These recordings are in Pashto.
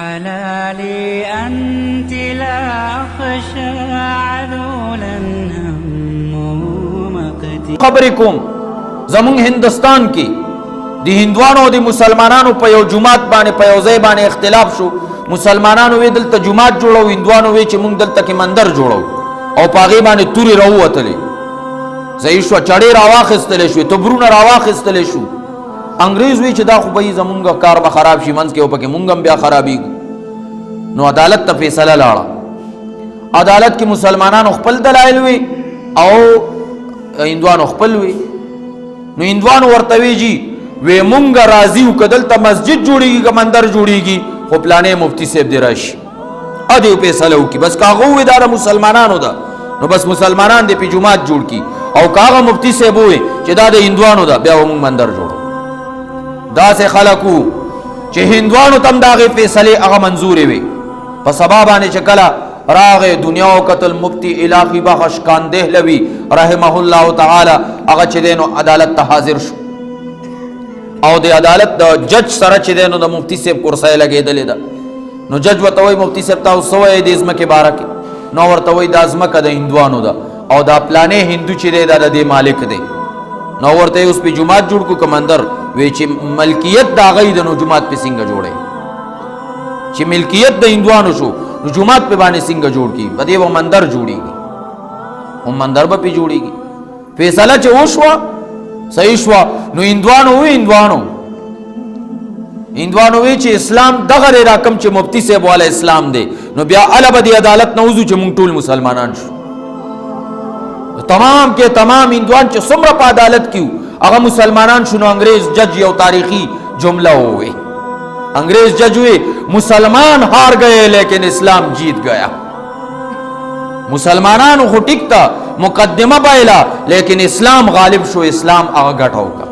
حلالي أنت لا أخشى عذولا همومقتي خبرکم زمون هندوستان کی دی هندوانوں دی مسلمانانوں په یو جماعت باندې په یو ځای باندې اختلاف شو. مسلمانانو وی دلته جماعت جوړو، هندوانو وی چې مونږ دلته کې مندر جوړو او پاغي باندې توري راووتلې. زئی شو چړې راواخستلې شو، تبرونه راواخستلې شو. انګريز وی چې دا خو به زمونږ کار به خراب شي، منځ کې او پکې مونږ هم بیا خرابي. نو عدالت ته فیصله لاړه. عدالت کې مسلمانانو خپل دلایل وی او هندوانو خپل وی. نو هندوانو ورته وی جی وی مونږ راضی وکدل ته مسجد جوړیږي که مندر جوړیږي، خو پلانې مفتی صاحب دی راشي ا دې فیصله وکي. بس کاغه وی دا مسلمانانو ده، نو بس مسلمانان دې په جماعت جوړ کی، او کاغه مفتی صاحب وی چې دا د هندوانو ده، بیا مونږ مندر جوړو. دا سه خلقو چې هندوانو تم داغه فیصله هغه منظور وي. په سبا باندې چې کله راغه دنیا او قتل مفتی الہی بخش کان دهلوی رحمه الله تعالی هغه چې دینو عدالت ته حاضر شو، او د عدالت د جج سره چې دینو د مفتی صاحب کرسۍ لګېدلې ده. نو جج ورته وایي مفتی صاحب تاسو وایي د ځمکې باره کې، نو ورته وایي دا ځمکه د هندوانو ده او دا پلانې هندو چې دی دا د دې مالک دی. نو ورته اوس په جماعت جوړ کو کمندر وی چې ملکیت دا غي د نو جماعت په څنګه جوړي، چې ملکیت د هندوانو شو نو جماعت په باندې څنګه جوړ کی، بده و مندر جوړيږي، هم مندر به پی جوړيږي. فیصله چې وشو صحیح شو. نو هندوانو وی چې اسلام دغه رقم چې مفتی صاحب والا اسلام دی، نو بیا الابدی عدالت نوزو چې مونږ ټول مسلمانان شو. تمام کې تمام هندوان چې څومره په عدالت کیو هغه مسلمانان شنو. انګريز جج یو تاریخی جمله ہوئی، انگریز جج ہوئے مسلمان ہار گئے لیکن اسلام جیت گیا. مسلمانان خو ٹک تا مقدمہ بایلا لیکن اسلام غالب شو، اسلام آغا گھٹ ہوگا،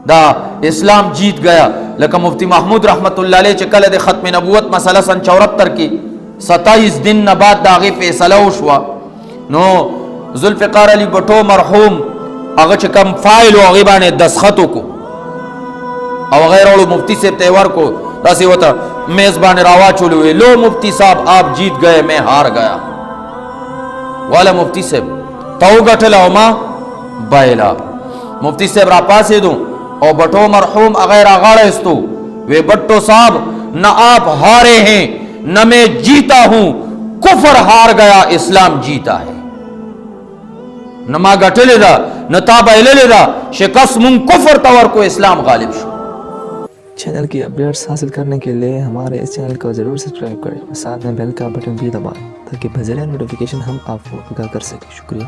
دا اسلام جیت گیا. لکہ مفتی محمود رحمت اللہ علیہ چکل دے ختم نبوت مسئلہ سن 74 کی 27 دن بعد داغی فیصلہ شوا. نو ذوالفقار علی بٹو مرحوم اگر چکم فائل و غیبانے دسخطوں کو او غیر اولو مفتی صاحب تیوار کو راسی ہوتا میزبان راوا چولے ہوئے، لو مفتی صاحب آپ جیت گئے میں ہار گیا. والا مفتی صاحب تاو گٹھلا ما بائلا مفتی صاحب را پاسے دوں او بٹو مرحوم اغیر آغاڑا استو وے بٹو صاحب نہ آپ ہارے ہیں نہ میں جیتا ہوں، کفر ہار گیا اسلام جیتا ہے. نہ ما گٹھلے دا نہ تابا لے دا شکست من کفر تور کو اسلام غالب شو. چینل کی اپڈیٹس حاصل کرنے کے لیے ہمارے اس چینل کو ضرور سبسکرائب کریں، ساتھ میں بیل کا بٹن بھی دبائیں تاکہ بذریعہ نوٹیفیکیشن ہم آپ کو آگاہ کر سکیں. شکریہ.